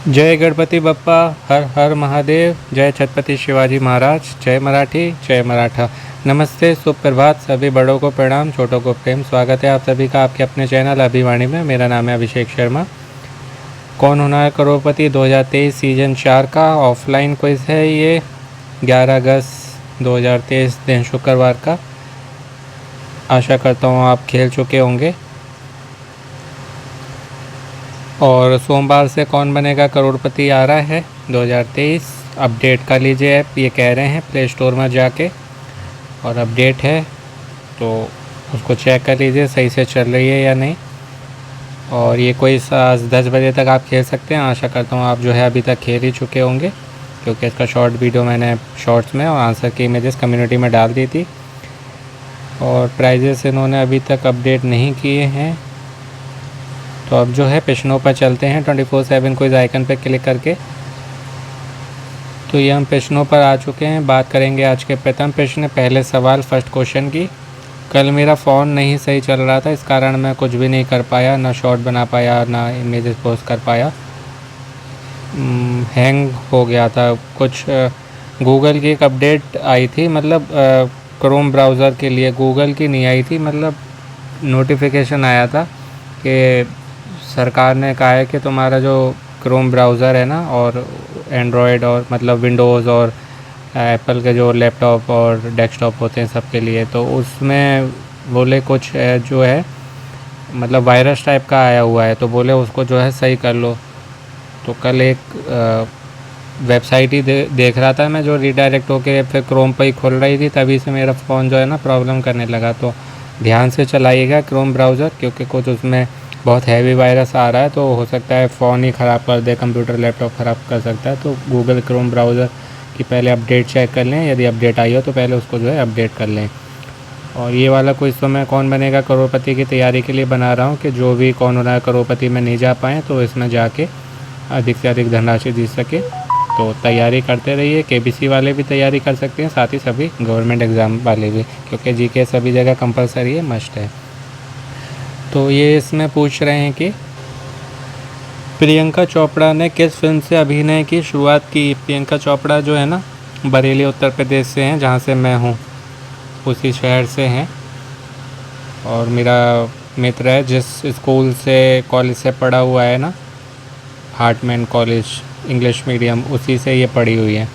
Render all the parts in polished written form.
जय गणपति बप्पा, हर हर महादेव। जय छत्रपति शिवाजी महाराज। जय मराठी, जय मराठा। नमस्ते, सुप्रभात। सभी बड़ों को प्रणाम, छोटों को प्रेम। स्वागत है आप सभी का आपके अपने चैनल अभिवाणी में। मेरा नाम है अभिषेक शर्मा। कौन होना है करोड़पति 2023 सीजन 4 का ऑफलाइन क्विज है ये। 11 अगस्त 2023 दिन शुक्रवार का। आशा करता हूँ आप खेल चुके होंगे। और सोमवार से कौन बनेगा करोड़पति आ रहा है 2023। अपडेट कर लीजिए ऐप, ये कह रहे हैं प्ले स्टोर में जाके, और अपडेट है तो उसको चेक कर लीजिए सही से चल रही है या नहीं। और ये कोई 10 बजे तक आप खेल सकते हैं। आशा करता हूँ आप जो है अभी तक खेल ही चुके होंगे, क्योंकि इसका शॉर्ट वीडियो मैंने शॉर्ट्स में और आंसर की इमेजेस कम्युनिटी में डाल दी थी। और प्राइजेस इन्होंने अभी तक अपडेट नहीं किए हैं। तो अब जो है प्रश्नों पर चलते हैं 24/7 क्विज आइकन पर क्लिक करके। तो ये हम प्रश्नों पर आ चुके हैं। बात करेंगे आज के प्रथम प्रश्न, पहले सवाल, फर्स्ट क्वेश्चन की। कल मेरा फ़ोन नहीं सही चल रहा था, इस कारण मैं कुछ भी नहीं कर पाया, ना शॉर्ट बना पाया, ना इमेजेस पोस्ट कर पाया। हैंग हो गया था कुछ। गूगल की एक अपडेट आई थी, मतलब क्रोम ब्राउज़र के लिए। गूगल की नहीं आई थी, मतलब नोटिफिकेशन आया था कि सरकार ने कहा है कि तुम्हारा जो क्रोम ब्राउज़र है ना, और एंड्रॉयड और मतलब विंडोज़ और एप्पल के जो लैपटॉप और डेस्कटॉप होते हैं सबके लिए, तो उसमें बोले कुछ जो है मतलब वायरस टाइप का आया हुआ है, तो बोले उसको जो है सही कर लो। तो कल एक वेबसाइट ही देख रहा था मैं, जो रीडायरेक्ट होके फिर क्रोम पर ही खुल रही थी, तभी से मेरा फ़ोन जो है ना प्रॉब्लम करने लगा। तो ध्यान से चलाइएगा क्रोम ब्राउज़र, क्योंकि कुछ उसमें बहुत हैवी वायरस आ रहा है, तो हो सकता है फ़ोन ही ख़राब कर दे, कंप्यूटर लैपटॉप ख़राब कर सकता है। तो गूगल क्रोम ब्राउज़र की पहले अपडेट चेक कर लें, यदि अपडेट आई हो तो पहले उसको जो है अपडेट कर लें। और ये वाला क्विज तो मैं कौन बनेगा करोड़पति की तैयारी के लिए बना रहा हूँ, कि जो भी कौन होना है करोड़पति में नहीं जा पाएँ तो इसमें जाके अधिक से अधिक धनराशि जीत सके। तो तैयारी करते रहिए। केबीसी वाले भी तैयारी कर सकते हैं, साथ ही सभी गवर्नमेंट एग्ज़ाम वाले भी, क्योंकि जीके सभी जगह कंपलसरी है, मस्ट है। तो ये इसमें पूछ रहे हैं कि प्रियंका चोपड़ा ने किस फिल्म से अभिनय की शुरुआत की। प्रियंका चोपड़ा जो है ना बरेली उत्तर प्रदेश से हैं, जहाँ से मैं हूँ उसी शहर से हैं। और मेरा मित्र है, जिस स्कूल से कॉलेज से पढ़ा हुआ है ना, हार्टमैन कॉलेज इंग्लिश मीडियम, उसी से ये पढ़ी हुई है।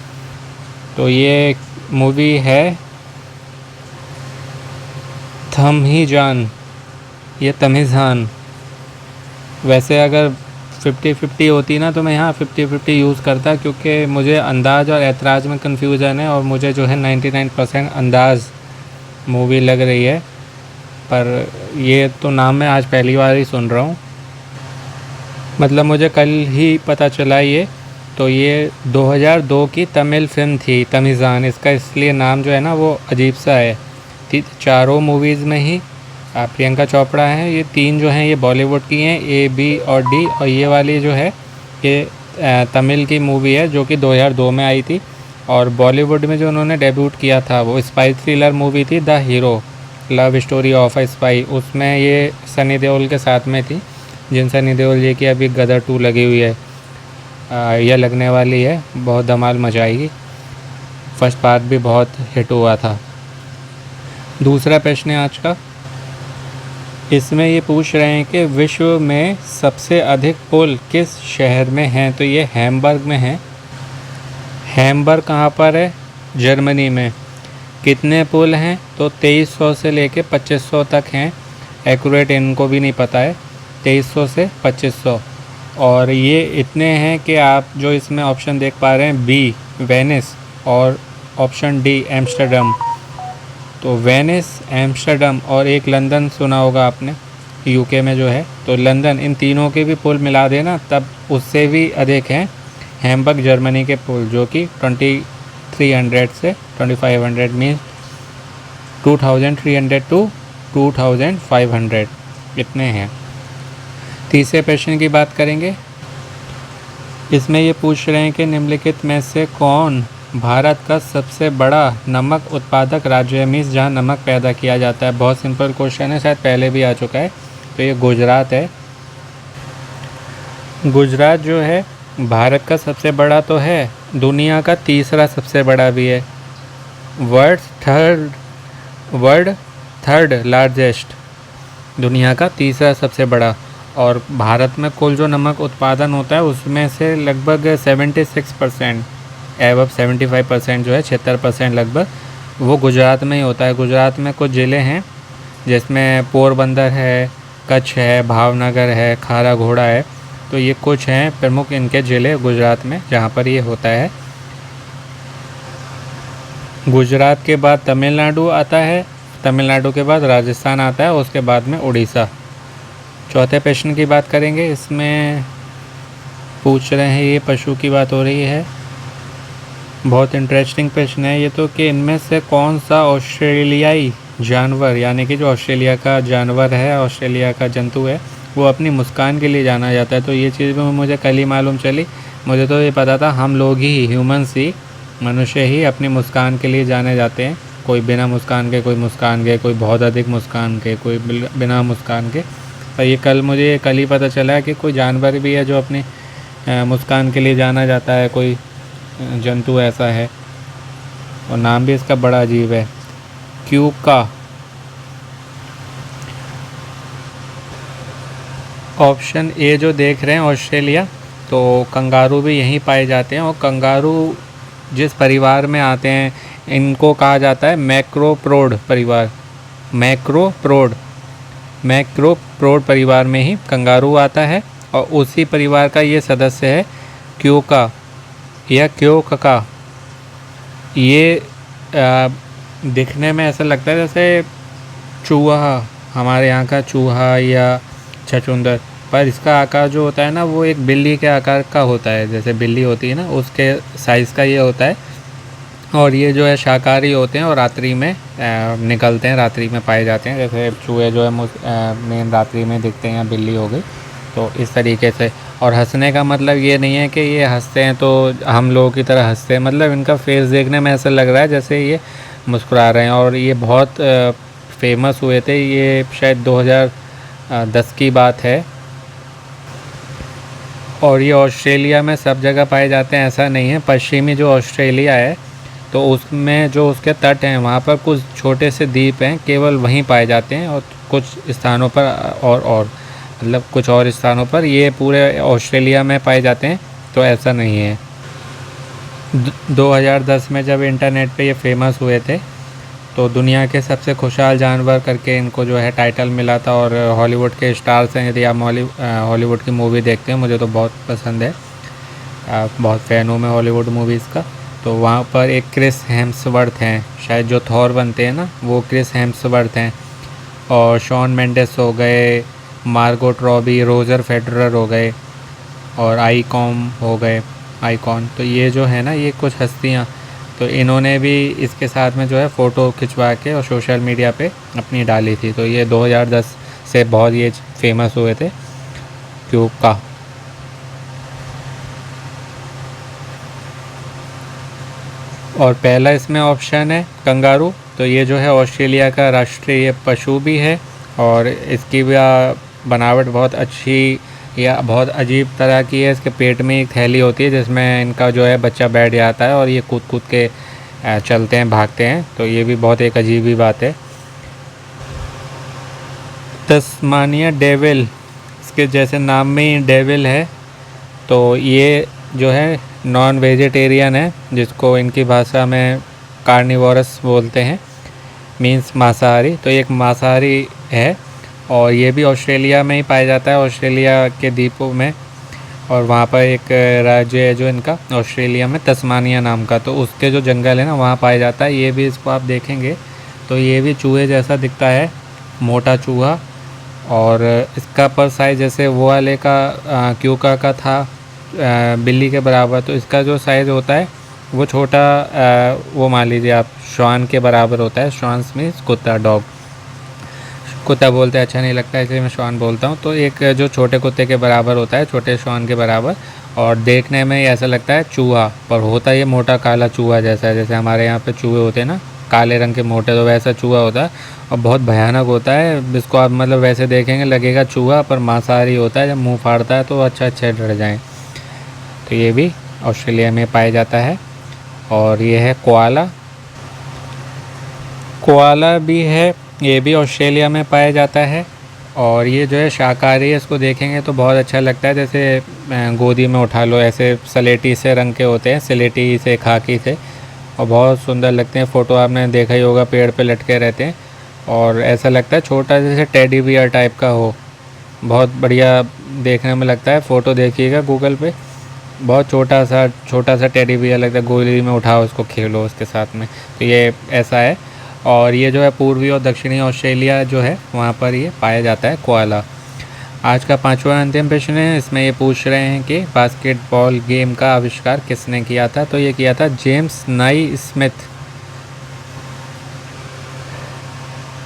तो ये मूवी है थम ही जान, ये तमिज़ान। वैसे अगर 50-50 होती ना तो मैं यहाँ 50-50 यूज़ करता, क्योंकि मुझे अंदाज़ और ऐतराज़ में कन्फ्यूज़न है, और मुझे जो है 99% अंदाज़ मूवी लग रही है। पर ये तो नाम मैं आज पहली बार ही सुन रहा हूँ, मतलब मुझे कल ही पता चला ये। तो ये 2002 की तमिल फ़िल्म थी तमिज़ान, इसका इसलिए नाम जो है ना वो अजीब सा है। चारों मूवीज़ में ही प्रियंका चोपड़ा हैं। ये 3 जो हैं ये बॉलीवुड की हैं, ए, बी और डी। और ये वाली जो है ये तमिल की मूवी है, जो कि 2002 में आई थी। और बॉलीवुड में जो उन्होंने डेब्यूट किया था वो स्पाई थ्रिलर मूवी थी the hero, love story of a spy. उसमें ये सनी देओल के साथ में थी, जिन सनी देओल जी की अभी गदर 2 लगी हुई है, यह लगने वाली है, बहुत धमाल मचाएगी। फर्स्ट पार्ट भी बहुत हिट हुआ था। दूसरा प्रश्न है आज का, इसमें ये पूछ रहे हैं कि विश्व में सबसे अधिक पुल किस शहर में हैं। तो ये हैम्बर्ग में है। हैम्बर्ग कहाँ पर है? जर्मनी में। कितने पुल हैं? तो 2300 से लेके 2500 तक हैं। एक्यूरेट इनको भी नहीं पता है, 2300 से 2500। और ये इतने हैं कि आप जो इसमें ऑप्शन देख पा रहे हैं, बी वेनिस और ऑप्शन डी एम्स्टर्डम। तो वेनिस, एम्स्टर्डम और एक लंदन सुना होगा आपने, यूके में जो है, तो लंदन, इन तीनों के भी पुल मिला देना तब उससे भी अधिक हैं हैम्बर्ग जर्मनी के पुल, जो कि 2300 से 2500 मीन्स 2300 टू 2500 इतने हैं। तीसरे प्रश्न की बात करेंगे। इसमें ये पूछ रहे हैं कि निम्नलिखित में से कौन भारत का सबसे बड़ा नमक उत्पादक राज्य है, मीन्स जहाँ नमक पैदा किया जाता है। बहुत सिंपल क्वेश्चन है, शायद पहले भी आ चुका है। तो ये गुजरात है। गुजरात जो है भारत का सबसे बड़ा तो है, दुनिया का तीसरा सबसे बड़ा भी है। World third world third largest, दुनिया का तीसरा सबसे बड़ा। और भारत में कुल जो नमक उत्पादन होता है उसमें से लगभग 76%, एवब 75% जो है, 76% लगभग वो गुजरात में ही होता है। गुजरात में कुछ ज़िले हैं जिसमें पोरबंदर है, कच्छ है, भावनगर है, खारा घोड़ा है। तो ये कुछ हैं प्रमुख इनके ज़िले गुजरात में जहाँ पर ये होता है। गुजरात के बाद तमिलनाडु आता है, तमिलनाडु के बाद राजस्थान आता है, उसके बाद में उड़ीसा। चौथे प्रश्न की बात करेंगे। इसमें पूछ रहे हैं, ये पशु की बात हो रही है, बहुत इंटरेस्टिंग प्रश्न है ये तो, कि इनमें से कौन सा ऑस्ट्रेलियाई जानवर, यानी कि जो ऑस्ट्रेलिया का जानवर है, ऑस्ट्रेलिया का जंतु है, वो अपनी मुस्कान के लिए जाना जाता है। तो ये चीज़ भी मुझे कल ही मालूम चली। मुझे तो ये पता था हम लोग ही, ह्यूमंस ही, मनुष्य ही अपनी मुस्कान के लिए जाने जाते हैं। कोई बिना मुस्कान के, कोई मुस्कान के, कोई बहुत अधिक मुस्कान के, कोई बिना मुस्कान के। पर ये कल ही पता चला है कि कोई जानवर भी है जो अपनी मुस्कान के लिए जाना जाता है, कोई जंतु ऐसा है। और नाम भी इसका बड़ा अजीब है, क्यूका। ऑप्शन ए जो देख रहे हैं ऑस्ट्रेलिया, तो कंगारू भी यहीं पाए जाते हैं। और कंगारू जिस परिवार में आते हैं इनको कहा जाता है मैक्रोप्रोड परिवार। मैक्रोप्रोड परिवार में ही कंगारू आता है। और उसी परिवार का ये सदस्य है क्यूका या क्योका। ये दिखने में ऐसा लगता है जैसे चूहा, हमारे यहाँ का चूहा या छछूंदर, पर इसका आकार जो होता है ना वो एक बिल्ली के आकार का होता है। जैसे बिल्ली होती है ना, उसके साइज़ का ये होता है। और ये जो है शाकाहारी होते हैं और रात्रि में निकलते हैं, रात्रि में पाए जाते हैं। जैसे चूहे जो है मेन रात्रि में दिखते हैं, या बिल्ली हो गई, तो इस तरीके से। और हंसने का मतलब ये नहीं है कि ये हंसते हैं तो हम लोगों की तरह हंसते हैं, मतलब इनका फेस देखने में ऐसा लग रहा है जैसे ये मुस्कुरा रहे हैं। और ये बहुत फेमस हुए थे, ये शायद 2010 की बात है। और ये ऑस्ट्रेलिया में सब जगह पाए जाते हैं ऐसा नहीं है। पश्चिमी जो ऑस्ट्रेलिया है तो उसमें जो उसके तट हैं वहाँ पर कुछ छोटे से द्वीप हैं, केवल वहीं पाए जाते हैं। और कुछ स्थानों पर और मतलब कुछ और स्थानों पर, ये पूरे ऑस्ट्रेलिया में पाए जाते हैं, तो ऐसा नहीं है। 2010 में जब इंटरनेट पे ये फेमस हुए थे तो दुनिया के सबसे खुशहाल जानवर करके इनको जो है टाइटल मिला था। और हॉलीवुड के स्टार्स हैं, यदि आप हॉलीवुड की मूवी देखते हैं, मुझे तो बहुत पसंद है, बहुत फ़ैन हूँ मैं हॉलीवुड मूवीज़ का। तो वहाँ पर एक क्रिस हेम्सवर्थ हैं, शायद जो थॉर बनते हैं ना, वो क्रिस हेम्सवर्थ हैं। और शॉन मेंडेस हो गए, मार्गोट रॉबी, रोजर फेडरर हो गए, और आईकॉन। तो ये जो है ना, ये कुछ हस्तियाँ, तो इन्होंने भी इसके साथ में जो है फ़ोटो खिंचवा के और सोशल मीडिया पे अपनी डाली थी। तो ये 2010 से बहुत ये फेमस हुए थे क्यूका। और पहला इसमें ऑप्शन है कंगारू। तो ये जो है ऑस्ट्रेलिया का राष्ट्रीय पशु भी है। और इसकी भी बनावट बहुत अच्छी या बहुत अजीब तरह की है। इसके पेट में एक थैली होती है जिसमें इनका जो है बच्चा बैठ जाता है और ये कूद कूद के चलते हैं, भागते हैं। तो ये भी बहुत एक अजीब ही बात है। तस्मानिया डेविल, इसके जैसे नाम में ही डेविल है। तो ये जो है नॉन वेजिटेरियन है, जिसको इनकी भाषा में कार्निवोरस बोलते हैं, मीन्स मांसाहारी। तो एक मांसाहारी है और ये भी ऑस्ट्रेलिया में ही पाया जाता है, ऑस्ट्रेलिया के द्वीपों में। और वहाँ पर एक राज्य है जो इनका ऑस्ट्रेलिया में, तस्मानिया नाम का, तो उसके जो जंगल है ना वहाँ पाया जाता है। ये भी, इसको आप देखेंगे तो ये भी चूहे जैसा दिखता है, मोटा चूहा। और इसका पर साइज़ जैसे वो वाले का क्यूका का था बिल्ली के बराबर, तो इसका जो साइज़ होता है वो छोटा, वो मान लीजिए आप श्वान के बराबर होता है। श्वान मीन्स कुत्ता, डॉग। कुत्ता बोलते अच्छा नहीं लगता इसलिए मैं श्वान बोलता हूँ। तो एक जो छोटे कुत्ते के बराबर होता है, छोटे श्वान के बराबर। और देखने में ऐसा लगता है चूहा, पर होता ये मोटा काला चूहा जैसा है। जैसे हमारे यहाँ पे चूहे होते हैं ना काले रंग के मोटे, तो वैसा चूहा होता है और बहुत भयानक होता है। इसको आप मतलब वैसे देखेंगे लगेगा चूहा, पर मांसाहारी होता है। जब मुँह फाड़ता है तो अच्छा डर जाएँ। तो तो ये भी ऑस्ट्रेलिया में पाया जाता है। और ये है कोआला। कोआला भी है, ये भी ऑस्ट्रेलिया में पाया जाता है। और ये जो है शाकाहारी है, इसको देखेंगे तो बहुत अच्छा लगता है, जैसे गोदी में उठा लो, ऐसे सलेटी से रंग के होते हैं, सलेटी से खाकी से, और बहुत सुंदर लगते हैं। फ़ोटो आपने देखा ही होगा, पेड़ पे लटके रहते हैं और ऐसा लगता है छोटा जैसे टेडी बियर टाइप का हो, बहुत बढ़िया देखने में लगता है। फ़ोटो देखिएगा गूगल पे, बहुत छोटा सा टेडी बियर लगता है, गोदी में उठाओ उसको, खेलो उसके साथ में। तो ये ऐसा है। और ये जो है पूर्वी और दक्षिणी ऑस्ट्रेलिया जो है वहाँ पर ये पाया जाता है कोआला। आज का पांचवा अंतिम प्रश्न है, इसमें ये पूछ रहे हैं कि बास्केटबॉल गेम का आविष्कार किसने किया था। तो ये किया था जेम्स नाई स्मिथ।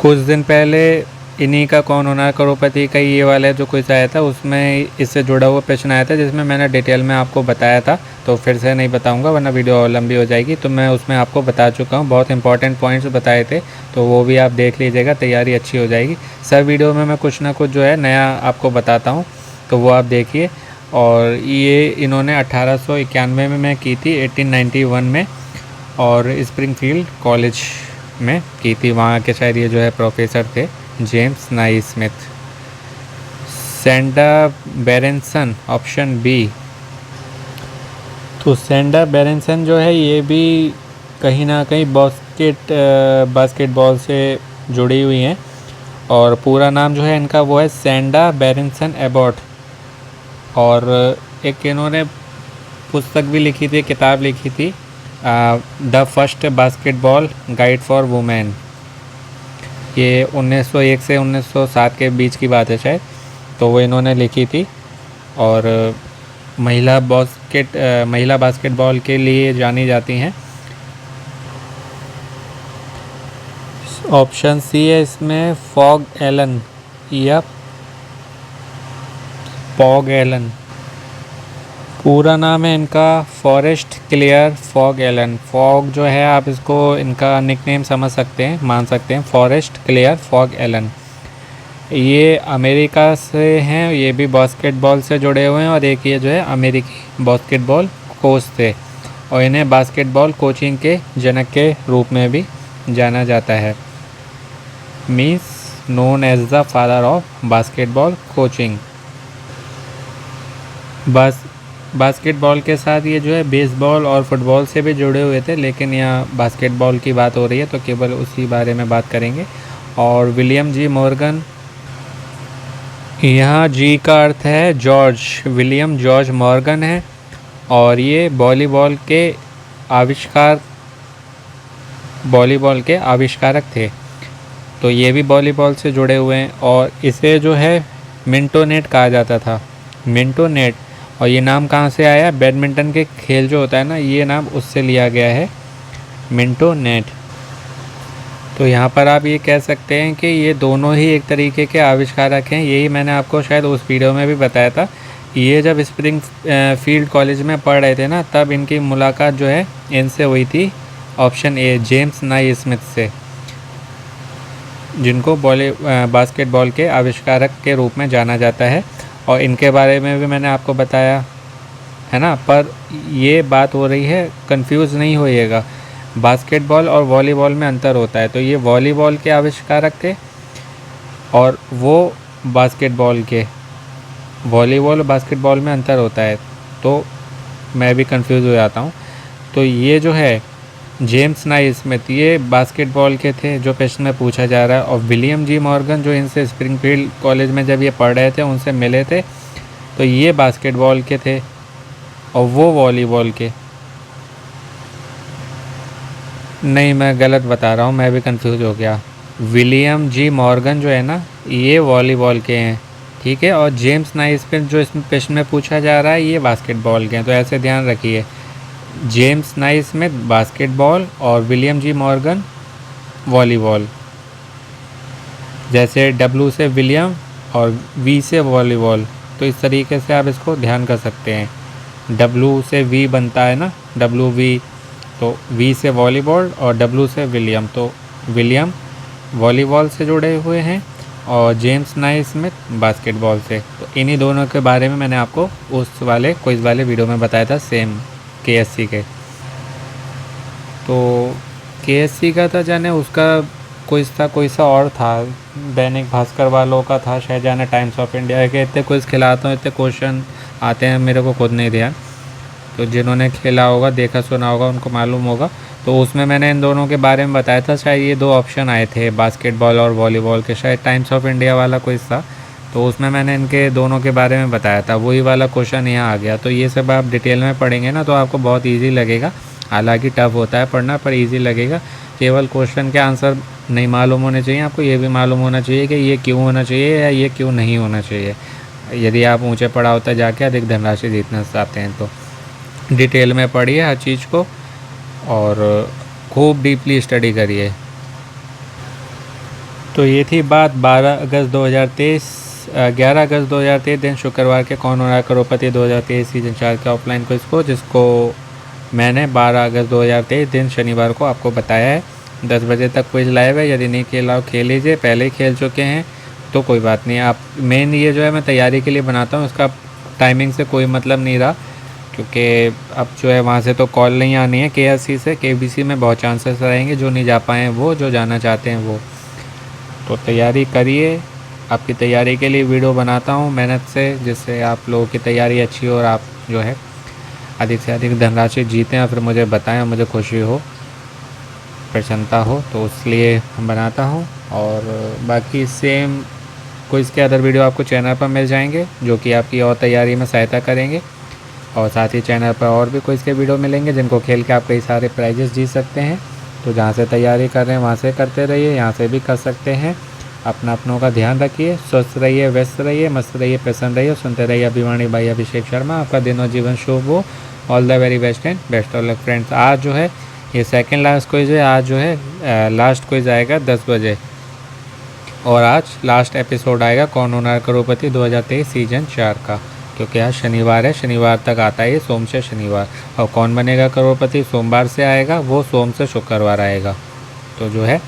कुछ दिन पहले इन्हीं का कौन होना करोड़पति का ये वाला जो क्विज आया था, उसमें इससे जुड़ा हुआ प्रश्न आया था, जिसमें मैंने डिटेल में आपको बताया था। तो फिर से नहीं बताऊंगा वरना वीडियो और लंबी हो जाएगी। तो मैं उसमें आपको बता चुका हूँ, बहुत इंपॉर्टेंट पॉइंट्स बताए थे, तो वो भी आप देख लीजिएगा, तैयारी अच्छी हो जाएगी। सब वीडियो में मैं कुछ ना कुछ जो है नया आपको बताता हूँ, तो वो आप देखिए। और ये इन्होंने 1891 में की थी, 1891 में, और स्प्रिंगफील्ड कॉलेज में की थी। वहाँ के शायद ये जो है प्रोफेसर थे, James Naismith. Senda Berenson, option B. तो सेंडा बेरेंसन जो है ये भी कहीं ना कहीं बास्केटबॉल से जुड़ी हुई हैं। और पूरा नाम जो है इनका वो है सेंडा बेरेंसन एबॉट। और एक इन्होंने पुस्तक भी लिखी थी, किताब लिखी थी, the first basketball guide for women. ये 1901 से 1907 के बीच की बात है शायद, तो वो इन्होंने लिखी थी। और महिला बास्केटबॉल के लिए जानी जाती हैं। ऑप्शन सी है इसमें फॉग एलन या पॉग एलन। पूरा नाम है इनका Forrest Clare Phog Allen. Phog जो है आप इसको इनका निकनेम समझ सकते हैं, मान सकते हैं, फॉरेस्ट क्लेयर फॉग एलन। ये अमेरिका से हैं, ये भी बास्केटबॉल से जुड़े हुए हैं। और एक ये जो है अमेरिकी बास्केटबॉल कोच थे, और इन्हें बास्केटबॉल कोचिंग के जनक के रूप में भी जाना जाता है। Means known as the father of basketball coaching. Basketball के साथ ये जो है बेसबॉल और फुटबॉल से भी जुड़े हुए थे, लेकिन यहाँ बास्केटबॉल की बात हो रही है तो केवल उसी बारे में बात करेंगे। और विलियम जी मॉर्गन, यहाँ जी का अर्थ है जॉर्ज, विलियम जॉर्ज मॉर्गन है। और ये वॉलीबॉल के आविष्कारक थे। तो ये भी वॉलीबॉल से जुड़े हुए हैं। और इसे जो है मिंटो नेट कहा जाता था, मिंटो नेट। और ये नाम कहाँ से आया? बैडमिंटन के खेल जो होता है ना, ये नाम उससे लिया गया है, मिंटो नेट। तो यहाँ पर आप ये कह सकते हैं कि ये दोनों ही एक तरीके के आविष्कारक हैं। यही मैंने आपको शायद उस वीडियो में भी बताया था। ये जब स्प्रिंग फील्ड कॉलेज में पढ़ रहे थे ना, तब इनकी मुलाकात जो है इनसे हुई थी, ऑप्शन ए, जेम्स नाई स्मिथ से, जिनको बास्केटबॉल के आविष्कारक के रूप में जाना जाता है। और इनके बारे में भी मैंने आपको बताया है ना। पर ये बात हो रही है, कंफ्यूज नहीं होइएगा, बास्केटबॉल और वॉलीबॉल में अंतर होता है। तो ये वॉलीबॉल के आविष्कारक थे और वो बास्केटबॉल के। वॉलीबॉल और बास्केटबॉल में अंतर होता है, तो मैं भी कंफ्यूज हो जाता हूँ। तो ये जो है जेम्स नाई स्मिथ, ये बास्केटबॉल के थे जो प्रश्न में पूछा जा रहा है। और विलियम जी मॉर्गन जो इनसे स्प्रिंगफील्ड कॉलेज में जब ये पढ़ रहे थे, उनसे मिले थे, तो ये बास्केटबॉल के थे और वो वॉलीबॉल के। नहीं, मैं गलत बता रहा हूँ, मैं भी कंफ्यूज हो गया। विलियम जी मॉर्गन जो है ना, ये वॉलीबॉल के हैं, ठीक है। और जेम्स नाई स्मिथ जो इसमें प्रश्न में पूछा जा रहा है, ये बास्केटबॉल के हैं। तो ऐसे ध्यान रखिए, जेम्स नाई स्मिथ बास्केटबॉल और विलियम जी मॉर्गन वॉलीबॉल। जैसे डब्ल्यू से विलियम और वी से वॉलीबॉल, तो इस तरीके से आप इसको ध्यान कर सकते हैं। डब्ल्यू से वी बनता है ना, डब्ल्यू वी, तो वी से वॉलीबॉल और डब्ल्यू से विलियम। तो विलियम वॉलीबॉल से जुड़े हुए हैं और जेम्स नाइस्मिथ बास्केटबॉल से। तो इन्हीं दोनों के बारे में मैंने आपको उस वाले क्विज़ वाले वीडियो में बताया था, सेम केएससी के। तो केएससी का था, जाने उसका क्विज़ था कोई सा और था, दैनिक भास्कर वालों का था शायद, जाने टाइम्स ऑफ इंडिया के। इतने क्विज़ खिलाता हूँ, इतने क्वेश्चन आते हैं, मेरे को खुद नहीं ध्यान। तो जिन्होंने खेला होगा, देखा सुना होगा, उनको मालूम होगा। तो उसमें मैंने इन दोनों के बारे में बताया था, शायद ये दो ऑप्शन आए थे बास्केटबॉल और वॉलीबॉल के, शायद टाइम्स ऑफ इंडिया वाला क्विज़ था। तो उसमें मैंने इनके दोनों के बारे में बताया था, वही वाला क्वेश्चन यहाँ आ गया। तो ये सब आप डिटेल में पढ़ेंगे ना तो आपको बहुत ईजी लगेगा। हालांकि टफ होता है पढ़ना, पर ईजी लगेगा। केवल क्वेश्चन के आंसर नहीं मालूम होने चाहिए, आपको ये भी मालूम होना चाहिए कि ये क्यों होना चाहिए या ये क्यों नहीं होना चाहिए, यदि आप ऊंचे पड़ाव तक जाके अधिक धनराशि जीतना चाहते हैं तो। डिटेल में पढ़िए हर चीज़ को और खूब डीपली स्टडी करिए। तो ये थी बात 12 अगस्त 2023, 11 अगस्त 2023 दिन शुक्रवार के कौन हो रहा है करोड़पति 2023 सीजन 4 के ऑफलाइन क्विज को, जिसको मैंने 12 अगस्त 2023 दिन शनिवार को आपको बताया है। 10 बजे तक क्विज लाइव है, यदि नहीं खेला हो खेल लीजिए, पहले ही खेल चुके हैं तो कोई बात नहीं। आप मेन ये जो है मैं तैयारी के लिए बनाता हूँ, इसका टाइमिंग से कोई मतलब नहीं रहा, क्योंकि अब जो है वहाँ से तो कॉल नहीं आनी है, केएससी से। केबीसी में बहुत चांसेस रहेंगे, जो नहीं जा पाए हैं वो, जो जाना चाहते हैं वो। तो तैयारी करिए, आपकी तैयारी के लिए वीडियो बनाता हूँ मेहनत से, जिससे आप लोगों की तैयारी अच्छी हो और आप जो है अधिक से अधिक धनराशि जीतें और फिर मुझे बताएं, मुझे खुशी हो, प्रसन्नता हो, तो इसलिए हम बनाता हूँ। और बाकी सेम क्विज़ के अदर वीडियो आपको चैनल पर मिल जाएंगे, जो कि आपकी और तैयारी में सहायता करेंगे। और साथ ही चैनल पर और भी क्विज़ के वीडियो मिलेंगे, जिनको खेल के आप कई सारे प्राइजेस जीत सकते हैं। तो जहाँ से तैयारी कर रहे हैं वहाँ से करते रहिए, यहाँ से भी कर सकते हैं। अपनों का ध्यान रखिए, स्वस्थ रहिए, व्यस्त रहिए, मस्त रहिए, प्रसन्न रहिए, सुनते रहिए अभिमानी भाई अभिषेक शर्मा। आपका दिन और जीवन शुभ हो। All the very best and best of luck friends. आज जो है ये सेकेंड लास्ट क्विज है, आज जो है लास्ट क्विज आएगा 10 बजे, और आज लास्ट एपिसोड आएगा कौन होना है करोड़पति 2023 सीजन 4 का, क्योंकि आज शनिवार है, शनिवार तक आता है ये, सोम से शनिवार। और कौन बनेगा करोड़पति सोमवार से आएगा, वो सोम से शुक्रवार आएगा। तो जो है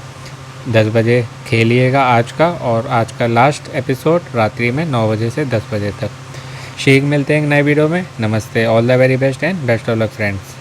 10 बजे खेलिएगा आज का, और आज का लास्ट एपिसोड रात्रि में 9 बजे से 10 बजे तक। शीघ्र मिलते हैं एक नए वीडियो में। नमस्ते, all the very best and best of luck friends.